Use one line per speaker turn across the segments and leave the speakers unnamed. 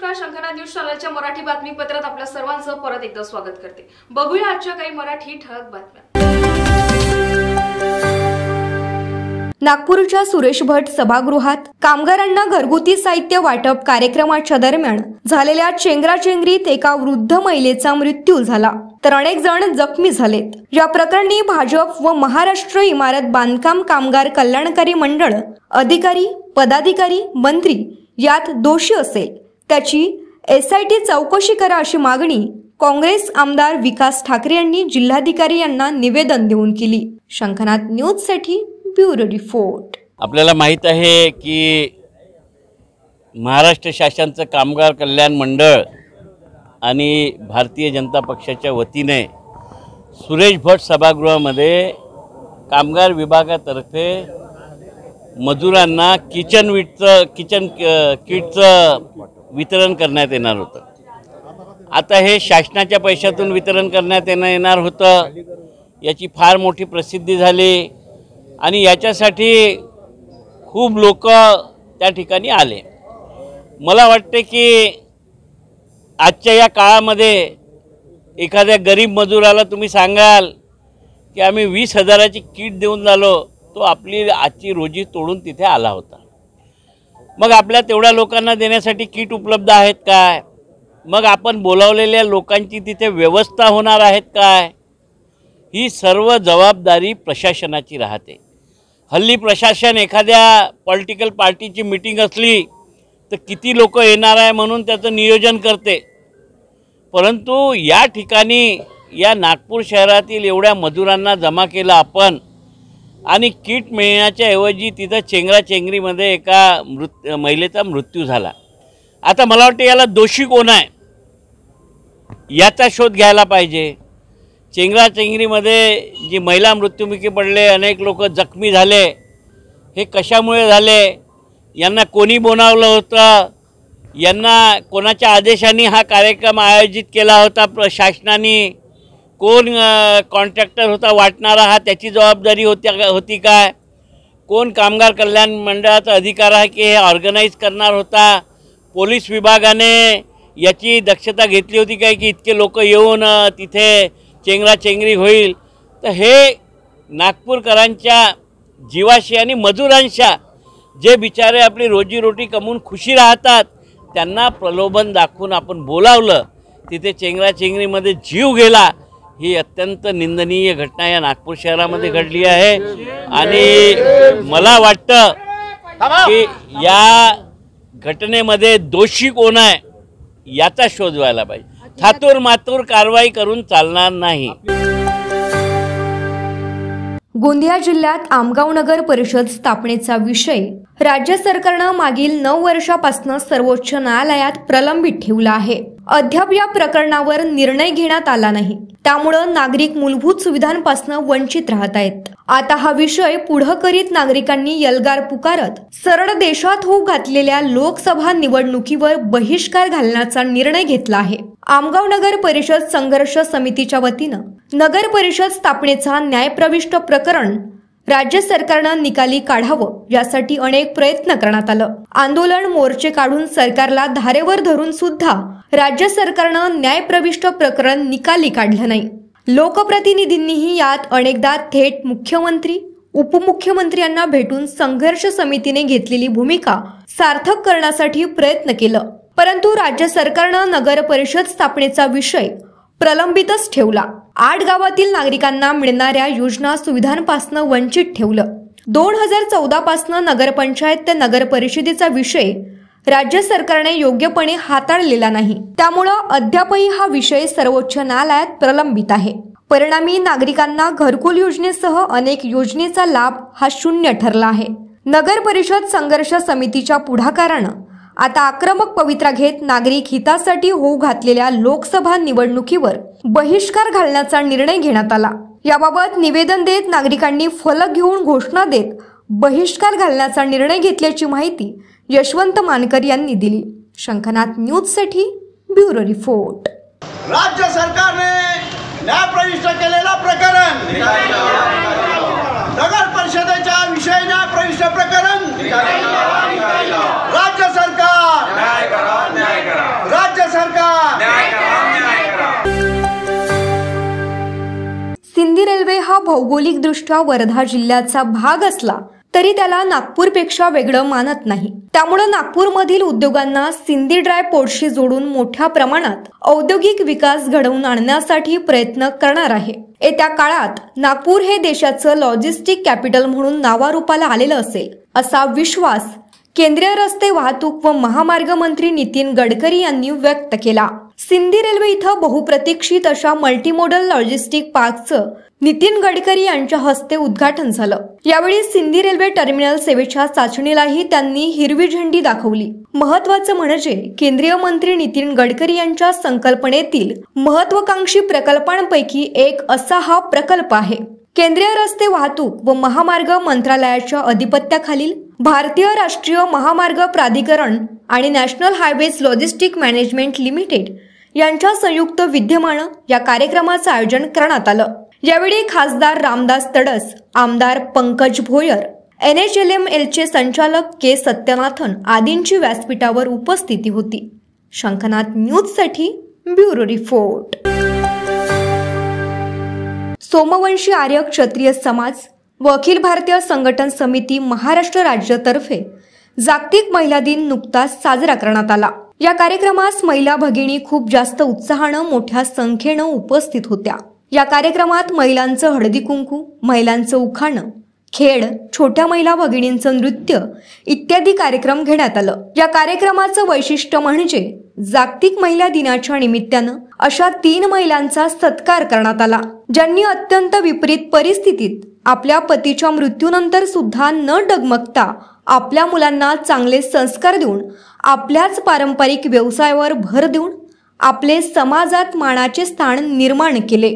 नमस्कार, शंखनाद न्यूज चॅनलच्या मराठी बातमीपत्रात आपल्या सर्वांचं परत एकदा स्वागत करते। बघूया आजच्या काही मराठी ठळक बातम्या।
नागपूरच्या सुरेश भट सभागृहात कामगारांना घरगुती साहित्य वाटप कार्यक्रमाच्या दरम्यान झालेल्या चेंगराचेंगरीत एका वृद्ध महिलेचा मृत्यू झाला तर अनेक जण जखमी झालेत। या प्रकरणी भाजप व महाराष्ट्र इमारत बांधकाम कामगार कल्याणकारी मंडळ अधिकारी, पदाधिकारी, मंत्री यात दोषी असेल त्याची SIT चौकशी करा अशी मागणी काँग्रेस आमदार विकास ठाकरे यांनी जिल्हाधिकारी यांना निवेदन देऊन केली। शंखनाद न्यूज साठी ब्युरो रिपोर्ट।
आपल्याला माहित आहे की महाराष्ट्र शासनाचं कामगार कल्याण मंडळ आणि भारतीय जनता पक्षाच्या वतीने सुरेश भट सभागृहामध्ये कामगार विभागातर्फे मजुरांना किचन किटचं वितरण करण्यात येणार होतं। आता हे शासनाच्या पैशातून वितरण करण्यात येणार होतं। याची फार मोठी प्रसिद्धी झाली आणि याच्यासाठी खूप लोक त्या ठिकाणी आले। मला वाटते की आजच्या या काळामध्ये एखाद्या गरीब मजुराला तुम्ही सांगाल की आम्ही 20,000ची किट देऊन झालो, तो आपली आजची रोजी तोडून तिथे आला होता। मग आपल्या तेवढ्या लोकांना देण्यासाठी किट उपलब्ध आहेत काय? मग आपण बोलावलेल्या लोकांची तिथे व्यवस्था होणार आहेत काय? ही सर्व जबाबदारी प्रशासनाची राहते। हल्ली प्रशासन एखाद्या पॉलिटिकल पार्टीची मीटिंग असली तर किती लोक येणार आहे म्हणून त्याचं नियोजन करते, परंतु या ठिकाणी या नागपूर शहरातील एवढ्या मजुरांना जमा केलं आपण आणि किट मिळण्याच्या ऐवजी तिथं चेंगराचेंगरीमध्ये एका महिलेचा मृत्यू झाला। आता मला वाटतं याला दोषी कोण आहे याचा शोध घ्यायला पाहिजे। चेंगराचेंगरीमध्ये जी महिला मृत्युमुखी पडले, अनेक लोक जखमी झाले, हे कशामुळे झाले? यांना कोणी बोलावलं होतं? यांना कोणाच्या आदेशाने हा कार्यक्रम आयोजित केला होता? शासनाने कोण कॉन्ट्रॅक्टर होता वाटणारा? हा त्याची जबाबदारी होती काय? कोण कामगार कल्याण मंडळाचा अधिकार आहे की हे ऑर्गनाईज करणार होता? पोलीस विभागाने याची दक्षता घेतली होती काय की इतके लोक येऊन तिथे चेंगराचेंगरी होईल? तर हे नागपूरकरांच्या जीवाशी आणि मजुरांच्या जे बिचारे आपली रोजीरोटी कमवून खुशी राहतात त्यांना प्रलोभन दाखवून आपण बोलावलं, तिथे चेंगराचेंगरीमध्ये जीव गेला। ही अत्यंत निंदनीय घटना या नागपूर शहरामध्ये घडली आहे आणि मला वाटतं की या घटनेमध्ये दोषी कोण आहे याचा शोध व्हायला पाहिजे। थातूर मातूर कारवाई करून चालणार नाही।
गोंदिया जिल्ह्यात आमगाव नगर परिषद स्थापनेचा विषय राज्य सरकारने मागील 9 वर्षापासून सर्वोच्च न्यायालयात प्रलंबित ठेवला आहे। अद्याप या प्रकरणावर निर्णय घेण्यात आला नाही, त्यामुळे नागरिक मूलभूत सुविधांपासून वंचित राहत आहेत। आता हा विषय पुढे करीत नागरिकांनी यलगार पुकारत सरळ देशात होऊ घातलेल्या लोकसभा निवडणुकीवर बहिष्कार घालण्याचा निर्णय घेतला आहे। आमगाव नगर परिषद संघर्ष समितीच्या वतीनं नगर परिषद स्थापनेचा न्यायप्रविष्ट प्रकरण राज्य सरकारने निकाली काढावं यासाठी अनेक प्रयत्न करण्यात आलं। आंदोलन, मोर्चे काढून सरकारला धारेवर धरून सुद्धा राज्य सरकारने न्यायप्रविष्ट प्रकरण निकाली काढलं नाही। लोकप्रतिनिधींनीही यात अनेकदा थेट मुख्यमंत्री, उपमुख्यमंत्री यांना भेटून संघर्ष समितीने घेतलेली भूमिका सार्थक करण्यासाठी प्रयत्न केलं, परंतु राज्य सरकारने नगर परिषद स्थापनेचा विषय प्रलंबितच ठेवला। 8 गावातील नागरिकांना मिळणाऱ्या योजना सुविधांपासून वंचित ठेवलं। 2014 पासून नगरपंचायत ते नगर परिषदेचा विषय राज्य सरकारने योग्यपणे हाताळलेला नाही, त्यामुळे अद्यापही हा विषय सर्वोच्च न्यायालयात प्रलंबित आहे। परिणामी नागरिकांना घरकुल योजनेसह अनेक योजनेचा लाभ हा शून्य ठरला आहे। नगर परिषद संघर्ष समितीच्या पुढाकारानं आता आक्रमक पवित्रा घेत नागरिक हितासाठी होऊ घातलेल्या लोकसभा निवडणुकीवर बहिष्कार घालण्याचा निर्णय घेण्यात आला। याबाबत निवेदन देत नागरिकांनी फलक घेऊन घोषणा देत बहिष्कार घालण्याचा निर्णय घेतल्याची माहिती यशवंत मानकर यांनी दिली। शंखनाद न्यूज साठी ब्युरो रिपोर्ट।
राज्य सरकारने न्यायप्रविष्ट केलेला प्रकरण नगर परिषदेच्या विषय न्यायप्रविष्ट प्रकरण राज्य सरकार
भौगोलिकदृष्ट्या वर्धा जिल्ह्याचा भाग असला तरी त्याला नागपूरपेक्षा वेगळं मानत नाही. त्यामुळे नागपूरमधील उद्योगांना सिंदी ड्राय पोर्टशी जोडून मोठ्या प्रमाणात औद्योगिक विकास घडवून आणण्यासाठी प्रयत्न करणार आहे. येत्या काळात नागपूर हे देशाचं लॉजिस्टिक कॅपिटल म्हणून नावारूपाला आलेलं असेल असा विश्वास केंद्रीय रस्ते वाहतूक व महामार्ग मंत्री नितीन गडकरी यांनी व्यक्त केला. सिंदी रेल्वे इथं बहुप्रतीक्षित अशा मल्टीमोडल लॉजिस्टिक पार्कचं नितीन गडकरी यांच्या हस्ते उद्घाटन झालं. यावेळी सिंदी रेल्वे टर्मिनल सेवेच्या चाचणीलाही त्यांनी हिरवी झेंडी दाखवली. महत्त्वाचं म्हणजे केंद्रीय मंत्री नितीन गडकरी यांच्या संकल्पनेतील महत्त्वाकांक्षी प्रकल्पांपैकी एक असा हा प्रकल्प आहे. केंद्रीय रस्ते वाहतूक व महामार्ग मंत्रालयाच्या अधिपत्याखालील भारतीय राष्ट्रीय महामार्ग प्राधिकरण आणि national highways logistic management limited यांच्या संयुक्त विद्यमानं या कार्यक्रमाचं आयोजन करण्यात आलं. यावेळी खासदार रामदास तडस, आमदार पंकज भोयर, NHLMLचे संचालक के सत्यनाथन आदींची व्यासपीठावर उपस्थिती होती. शंखनाथ न्यूजसाठी ब्युरो रिपोर्ट. सोमवंशी आर्य क्षत्रिय समाज व अखिल भारतीय संघटन समिती महाराष्ट्र राज्यातर्फे जागतिक महिला दिन नुकताच साजरा करण्यात आला. या कार्यक्रमास महिला भगिनी खूप जास्त उत्साहानं मोठ्या संख्येनं उपस्थित होत्या. या कार्यक्रमात महिलांचं हळदी कुंकू, महिलांचं उखाणं, खेळ, छोट्या महिला भगिनींचं नृत्य इत्यादी कार्यक्रम घेण्यात आलं. या कार्यक्रमाचं वैशिष्ट्य म्हणजे जागतिक महिला दिनाच्या निमित्तानं अशा 3 महिलांचा सत्कार करण्यात आला, ज्यांनी अत्यंत विपरीत परिस्थितीत आपल्या पतीच्या मृत्यूनंतर सुद्धा न डगमगता आपल्या मुलांना चांगले संस्कार देऊन आपल्याच पारंपरिक व्यवसायावर भर देऊन आपले समाजात मानाचे स्थान निर्माण केले.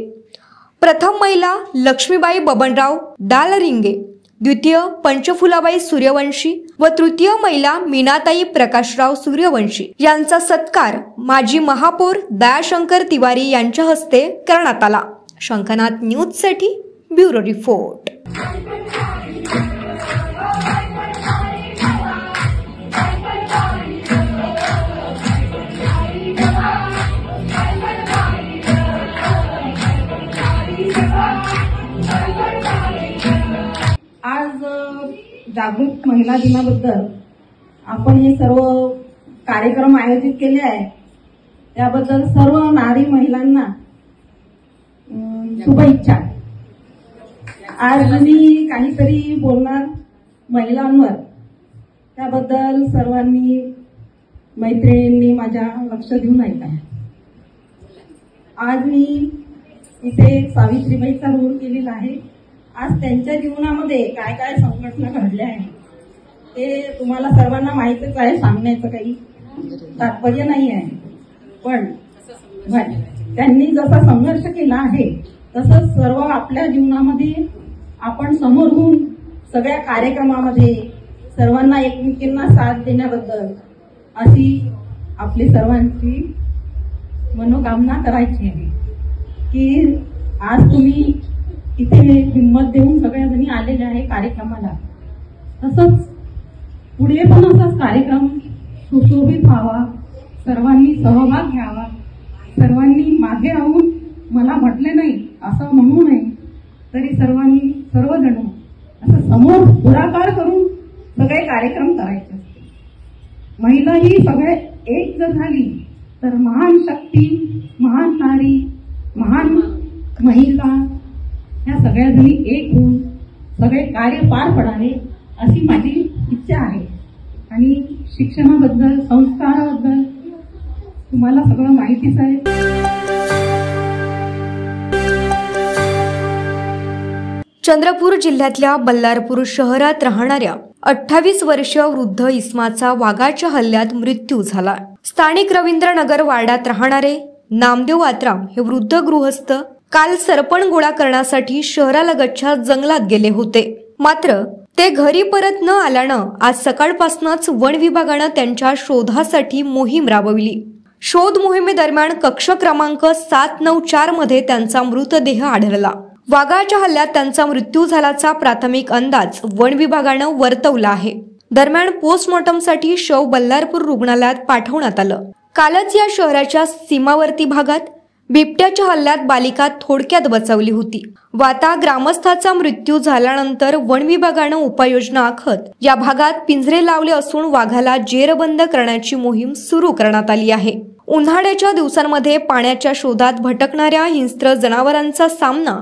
प्रथम महिला लक्ष्मीबाई बबनराव दालरिंगे, द्वितीय पंचफुलाबाई सूर्यवंशी व तृतीय महिला मीनाताई प्रकाशराव सूर्यवंशी यांचा सत्कार माजी महापौर दयाशंकर तिवारी यांच्या हस्ते करण्यात आला. शंखनाथ न्यूजसाठी ब्युरो रिपोर्ट.
आज जागृत महिला दिनाबद्दल आपण हे सर्व कार्यक्रम आयोजित केले आहे. त्याबद्दल सर्व नारी महिलांना शुभेच्छा. आज मी काहीतरी बोलणार महिलांवर, त्याबद्दल सर्वांनी मैत्रिणींनी माझ्या लक्ष देऊन ऐका. आज मी इथे सावित्रीबाईचा रोल केलेला आहे. आज त्यांच्या जीवनामध्ये काय काय संघटना घडल्या आहेत ते तुम्हाला सर्वांना माहितीच आहे. सांगण्याचं काही तात्पर्य नाही आहे, पण त्यांनी जसा संघर्ष केला आहे तसंच सर्व आपल्या जीवनामध्ये आपण समोर होऊन सगळ्या कार्यक्रमामध्ये सर्वांना एकमेकींना साथ देण्याबद्दल अशी आपली सर्वांची मनोकामना करायची आहे की आज तुम्ही इथे हिंमत देऊन सगळ्या जणी आलेल्या आहे कार्यक्रमाला. तसंच पुढे पण असाच कार्यक्रम सुशोभित व्हावा, सर्वांनी सहभाग घ्यावा. सर्वांनी मागे राहून मला म्हटले नाही असं म्हणू नये, तरी सर्वांनी सर्वजण असं समोर पुढाकार करून सगळे कार्यक्रम करायचे असते. महिला ही सगळे एक जर झाली तर महान शक्ती, महान नारी, महान महिला ह्या सगळ्या जणी एक होऊन सगळे कार्य पार पडावे अशी माझी इच्छा आहे. आणि शिक्षणाबद्दल, संस्काराबद्दल तुम्हाला सगळं माहितीच आहे.
चंद्रपूर जिल्ह्यातल्या बल्लारपूर शहरात राहणाऱ्या 28 वर्षीय वृद्ध इस्माचा वाघाच्या हल्ल्यात मृत्यू झाला. स्थानिक रवींद्रनगर वार्डात राहणारे नामदेव आत्राम हे वृद्ध गृहस्थ काल सरपण गोळा करण्यासाठी शहरालगतच्या जंगलात गेले होते. मात्र ते घरी परत न आल्यानं आज सकाळपासूनच वन विभागानं त्यांच्या शोधासाठी मोहीम राबवली. शोध मोहिमेदरम्यान कक्ष क्रमांक 794 मध्ये त्यांचा मृतदेह आढळला. वाघाच्या हल्ल्यात त्यांचा मृत्यू झाल्याचा प्राथमिक अंदाज वन विभागानं वर्तवला आहे. दरम्यान पोस्टमॉर्टमसाठी शव बल्लारपूर रुग्णालयात पाठवण्यात आलं. कालच या शहराच्या सीमावर्ती भागात बिबट्याच्या हल्ल्यात बालिका थोडक्यात बचावली होती. व आता ग्रामस्थाचा मृत्यू झाल्यानंतर वन विभागानं उपाययोजना आखत या भागात पिंजरे लावले असून वाघाला जेरबंद करण्याची मोहीम सुरू करण्यात आली आहे. उन्हाळ्याच्या दिवसांमध्ये पाण्याच्या शोधात भटकणाऱ्या हिंस्त्र जनावरांचा सामना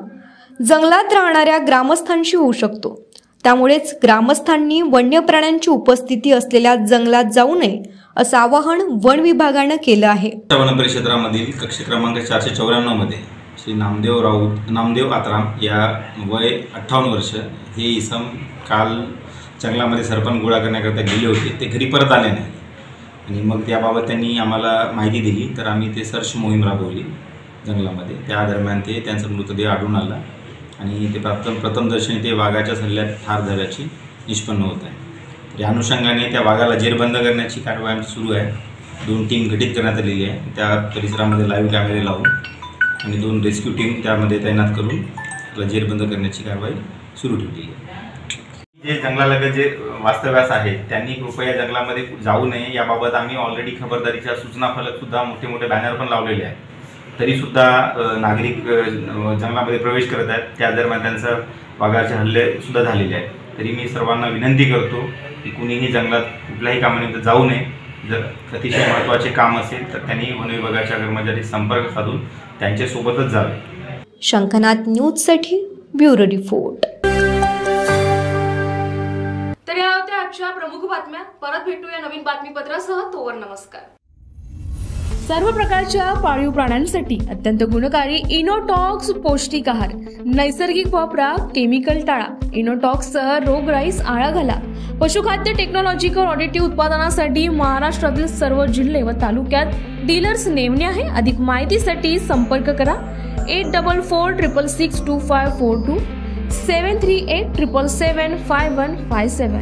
जंगलात राहणाऱ्या ग्रामस्थांशी होऊ शकतो. त्यामुळेच ग्रामस्थांनी वन्य प्राण्यांची उपस्थिती असलेल्या जंगलात जाऊ नये असं आवाहन वन विभागानं केलं आहे.
वन परिक्षेत्रामधील कक्ष क्रमांक 494 मध्ये श्री नामदेव आत्राम या वय 58 वर्ष हे इसम काल जंगलामध्ये सरपण गोळा करण्याकरता गेले होते. ते घरी परत आले नाही आणि मग त्याबाबत त्यांनी आम्हाला माहिती दिली, तर आम्ही ते सर्च मोहीम राबवली जंगलामध्ये. त्या दरम्यान त्यांचा मृतदेह आढळून आला आणि ते प्रथमदर्शनी ते वाघाच्या हल्ल्यात ठार झाल्याची निष्पन्न होत आहे. या अनुषंगाने त्या वाघाला जेरबंद करण्याची कारवाई आमची सुरू आहे. 2 टीम गठीत करण्यात आलेली आहे. त्या परिसरामध्ये लाईव्ह कॅमेरे लावून आणि 2 रेस्क्यू टीम त्यामध्ये तैनात करून त्याला जेरबंद करण्याची कारवाई सुरू ठेवलेली आहे. जे जंगलालगत जे वास्तव्यास आहेत त्यांनी कृपया जंगलामध्ये जाऊ नये याबाबत आम्ही ऑलरेडी खबरदारीच्या सूचना फलकसुद्धा मोठे बॅनर पण लावलेले आहेत. तरीसुद्धा नागरिक जंगलामध्ये प्रवेश करत आहेत. त्या दरम्यान त्यांचा वाघाचे हल्लेसुद्धा झालेले आहेत. तरी मी सर्वांना विनंती करतो की कुणीही जंगलात कुठल्याही कामानिमित्त जाऊ नये. जर अतिशय महत्त्वाचे काम असेल तर त्यांनी वन विभागाच्या कर्मचारी संपर्क साधून त्यांच्यासोबतच जावे.
शंखनाथ न्यूजसाठी ब्युरो रिपोर्ट.
तर या होत्या आजच्या प्रमुख बातम्या. परत भेटूया नवीन बातमीपत्रासह. तोवर नमस्कार.
सर्व प्रकारच्या पाळीव प्राण्यांसाठी अत्यंत गुणकारी इनोटॉक्स पौष्टिक आहार. नैसर्गिक वापरा, केमिकल टाळा. इनोटॉक्स सह रोगराईस आळा घाला. पशुखाद्य टेक्नॉलॉजिकल ऑडिटिव्ह उत्पादनासाठी महाराष्ट्रातील सर्व जिल्हे व तालुक्यात डीलर्स नेमणे आहे. अधिक माहितीसाठी संपर्क करा 8446625542 738777557.